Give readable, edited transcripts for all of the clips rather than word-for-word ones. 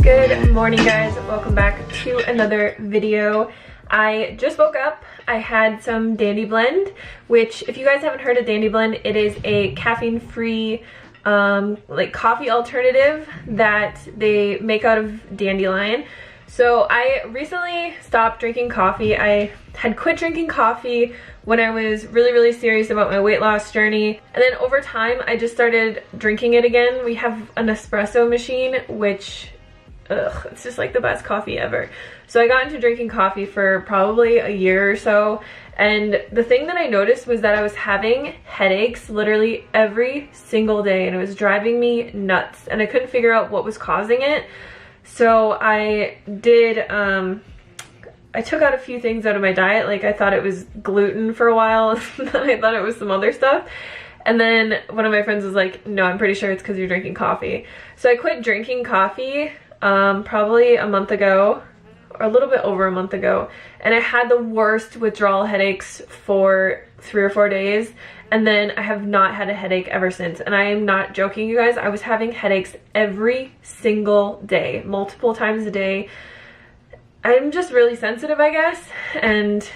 Good morning, guys. Welcome back to another video. I just woke up. I had some Dandy Blend, which if you guys haven't heard of Dandy Blend, it is a caffeine-free like coffee alternative that they make out of dandelion. So I recently stopped drinking coffee. I had quit drinking coffee when I was really serious about my weight loss journey, and then over time I just started drinking it again. We have an espresso machine, which it's just like the best coffee ever. So I got into drinking coffee for probably a year or so, and the thing that I noticed was that I was having headaches literally every single day, and it was driving me nuts, and I couldn't figure out what was causing it. So I did I took out a few things out of my diet. Like, I thought it was gluten for a while, and then I thought it was some other stuff. And then one of my friends was like, no, I'm pretty sure it's because you're drinking coffee. So I quit drinking coffee probably a month ago, or a little bit over a month ago. And I had the worst withdrawal headaches for 3 or 4 days. And then I have not had a headache ever since. And I am not joking, you guys. I was having headaches every single day, multiple times a day. I'm just really sensitive, I guess, and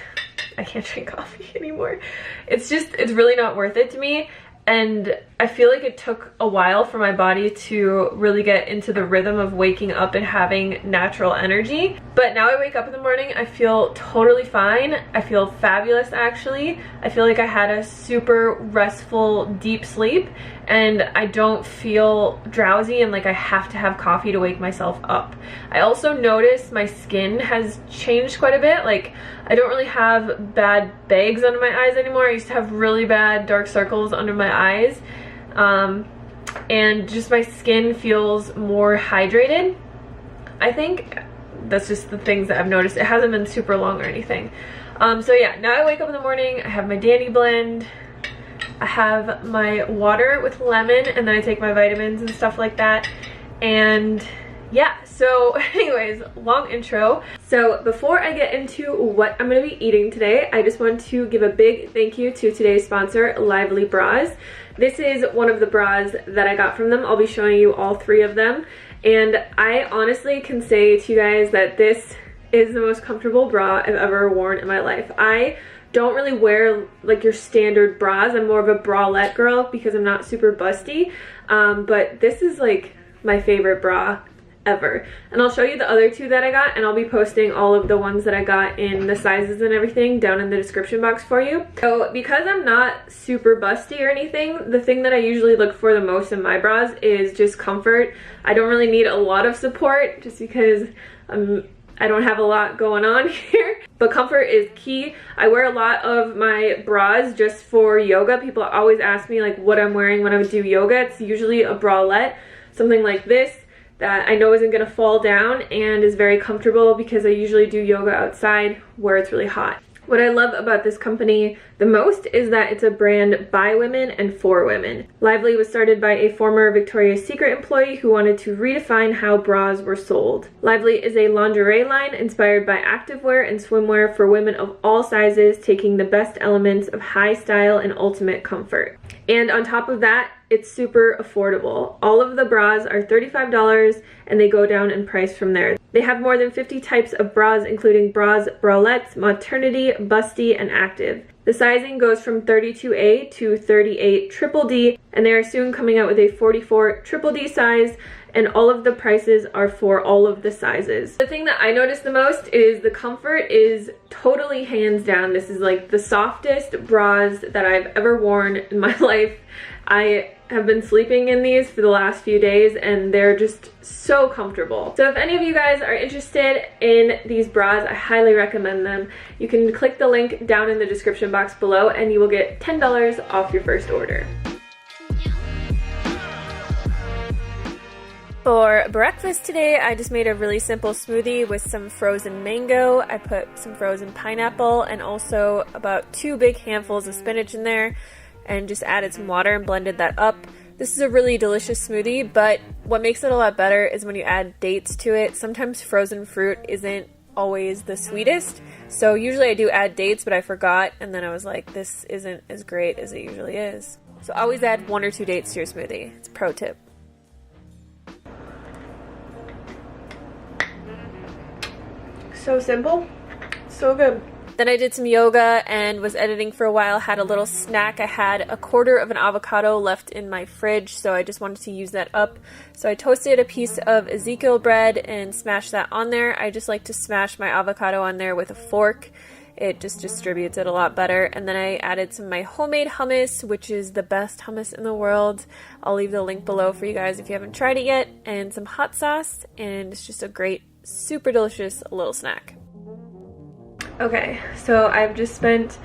I can't drink coffee anymore. It's really not worth it to me. And I feel like it took a while for my body to really get into the rhythm of waking up and having natural energy. But now I wake up in the morning, I feel totally fine. I feel fabulous, actually. I feel like I had a super restful, deep sleep, and I don't feel drowsy and like I have to have coffee to wake myself up. I also noticed my skin has changed quite a bit. Like, I don't really have bad bags under my eyes anymore. I used to have really bad dark circles under my eyes. And just my skin feels more hydrated. I think that's just the things that I've noticed. It hasn't been super long or anything. So yeah, now I wake up in the morning, I have my Dandy Blend, I have my water with lemon, and then I take my vitamins and stuff like that. And yeah, so anyways, long intro. So before I get into what I'm going to be eating today, I just want to give a big thank you to today's sponsor, Lively Bras. This is one of the bras that I got from them. I'll be showing you all 3 of them. And I honestly can say to you guys that this is the most comfortable bra I've ever worn in my life. I don't really wear like your standard bras. I'm more of a bralette girl because I'm not super busty. But this is like my favorite bra ever. And I'll show you the other 2 that I got, and I'll be posting all of the ones that I got in the sizes and everything down in the description box for you. So because I'm not super busty or anything, the thing that I usually look for the most in my bras is just comfort. I don't really need a lot of support just because I don't have a lot going on here, but comfort is key. I wear a lot of my bras just for yoga. People always ask me like what I'm wearing when I do yoga. It's usually a bralette, something like this, that I know isn't gonna fall down and is very comfortable because I usually do yoga outside where it's really hot. What I love about this company the most is that it's a brand by women and for women. Lively was started by a former Victoria's Secret employee who wanted to redefine how bras were sold. Lively is a lingerie line inspired by activewear and swimwear for women of all sizes, taking the best elements of high style and ultimate comfort. And on top of that, it's super affordable. All of the bras are $35 and they go down in price from there. They have more than 50 types of bras, including bras, bralettes, maternity, busty, and active. The sizing goes from 32A to 38 triple D, and they are soon coming out with a 44 triple D size, and all of the prices are for all of the sizes. The thing that I noticed the most is the comfort is totally hands down. This is like the softest bras that I've ever worn in my life. I have been sleeping in these for the last few days and they're just so comfortable. So if any of you guys are interested in these bras, I highly recommend them. You can click the link down in the description box below and you will get $10 off your first order. For breakfast today, I just made a really simple smoothie with some frozen mango. I put some frozen pineapple and also about 2 big handfuls of spinach in there and just added some water and blended that up. This is a really delicious smoothie, but what makes it a lot better is when you add dates to it. Sometimes frozen fruit isn't always the sweetest, so usually I do add dates, but I forgot, and then I was like, this isn't as great as it usually is. So always add 1 or 2 dates to your smoothie. It's a pro tip. So simple, so good. Then I did some yoga and was editing for a while, had a little snack. I had a 1/4 of an avocado left in my fridge, so I just wanted to use that up. So I toasted a piece of Ezekiel bread and smashed that on there. I just like to smash my avocado on there with a fork. It just distributes it a lot better. And then I added some of my homemade hummus, which is the best hummus in the world. I'll leave the link below for you guys if you haven't tried it yet. And some hot sauce, and it's just a great, super delicious little snack. Okay, so I've just spent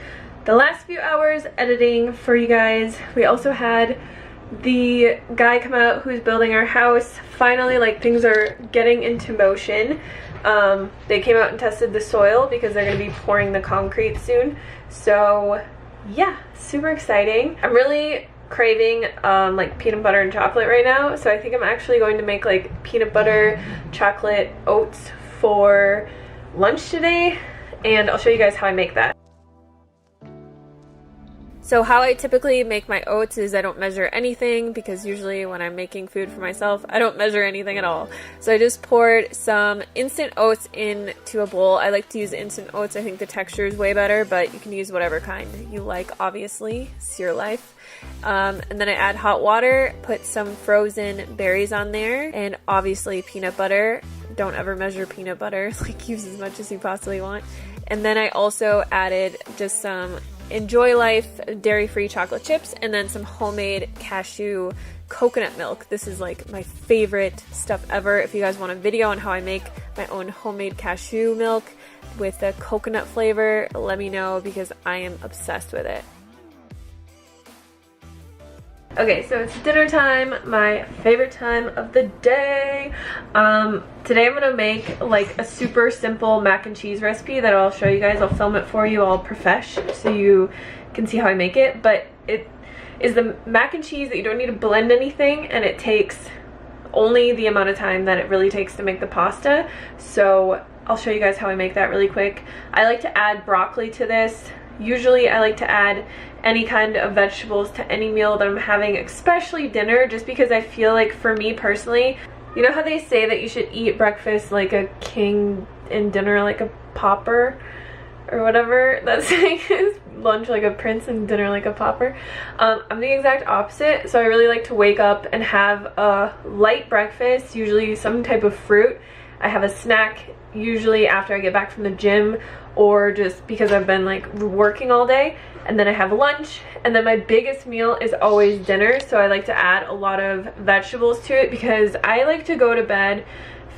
the last few hours editing for you guys. We also had the guy come out who's building our house. Finally, like, things are getting into motion. They came out and tested the soil because they're going to be pouring the concrete soon. So yeah, super exciting. I'm really craving like peanut butter and chocolate right now, so I think I'm actually going to make like peanut butter chocolate oats for lunch today, and I'll show you guys how I make that. So how I typically make my oats is I don't measure anything, because usually when I'm making food for myself, I don't measure anything at all. So I just poured some instant oats into a bowl. I like to use instant oats. I think the texture is way better, but you can use whatever kind you like, obviously. It's your life. And then I add hot water, put some frozen berries on there, and obviously peanut butter. Don't ever measure peanut butter. Like, use as much as you possibly want. And then I also added just some Enjoy Life dairy-free chocolate chips, and then some homemade cashew coconut milk. This is like my favorite stuff ever. If you guys want a video on how I make my own homemade cashew milk with a coconut flavor, let me know, because I am obsessed with it. Okay, so it's dinner time, my favorite time of the day. Today I'm gonna make like a super simple mac and cheese recipe that I'll show you guys. I'll film it for you all profesh so you can see how I make it. But it is the mac and cheese that you don't need to blend anything, and it takes only the amount of time that it really takes to make the pasta. So I'll show you guys how I make that really quick. I like to add broccoli to this. Usually I like to add any kind of vegetables to any meal that I'm having, especially dinner, just because I feel like, for me personally, you know how they say that you should eat breakfast like a king and dinner like a pauper, or whatever that saying is? Lunch like a prince and dinner like a pauper. I'm the exact opposite, so I really like to wake up and have a light breakfast, usually some type of fruit. I have a snack usually after I get back from the gym, or just because I've been like working all day, and then I have lunch, and then my biggest meal is always dinner. So I like to add a lot of vegetables to it because I like to go to bed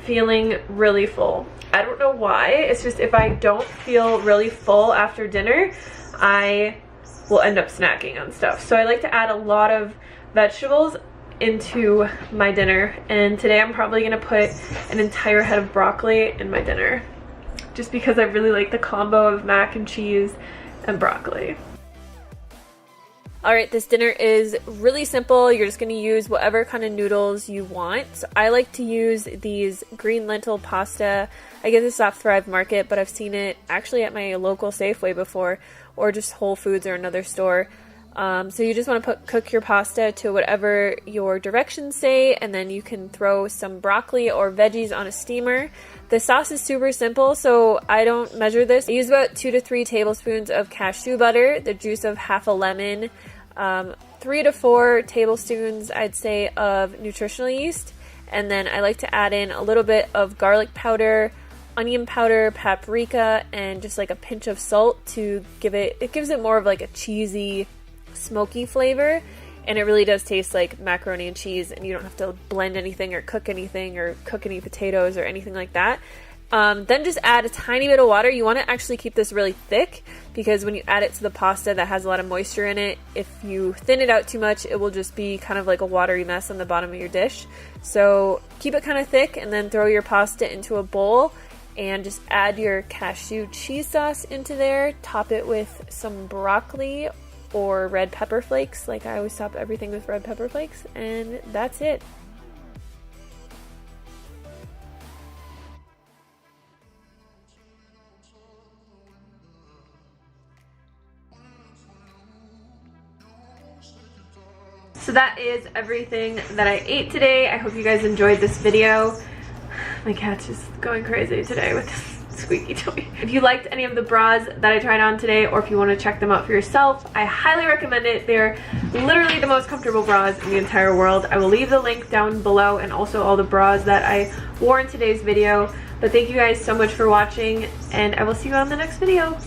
feeling really full. I don't know why, it's just if I don't feel really full after dinner, I will end up snacking on stuff. So I like to add a lot of vegetables into my dinner, and today I'm probably gonna put an entire head of broccoli in my dinner, just because I really like the combo of mac and cheese and broccoli. Alright, this dinner is really simple. You're just going to use whatever kind of noodles you want. So I like to use these green lentil pasta. I get this off Thrive Market, but I've seen it actually at my local Safeway before, or just Whole Foods or another store. So you just want to cook your pasta to whatever your directions say, and then you can throw some broccoli or veggies on a steamer. The sauce is super simple, so I don't measure this. I use about 2 to 3 tablespoons of cashew butter, the juice of half a lemon, 3 to 4 tablespoons, I'd say, of nutritional yeast, And then I like to add in a little bit of garlic powder, onion powder, paprika, and just like a pinch of salt to it gives it more of like a cheesy, smoky flavor. And it really does taste like macaroni and cheese, and you don't have to blend anything or cook any potatoes or anything like that. Then just add a tiny bit of water. You want to actually keep this really thick, because when you add it to the pasta that has a lot of moisture in it, if you thin it out too much, it will just be kind of like a watery mess on the bottom of your dish. So keep it kind of thick, and then throw your pasta into a bowl and just add your cashew cheese sauce into there. Top it with some broccoli or red pepper flakes. Like, I always top everything with red pepper flakes, and that's it. So that is everything that I ate today. I hope you guys enjoyed this video. My cat's just going crazy today with this squeaky toy. If you liked any of the bras that I tried on today, or if you want to check them out for yourself, I highly recommend it. They're literally the most comfortable bras in the entire world. I will leave the link down below, and also all the bras that I wore in today's video. But thank you guys so much for watching, and I will see you on the next video.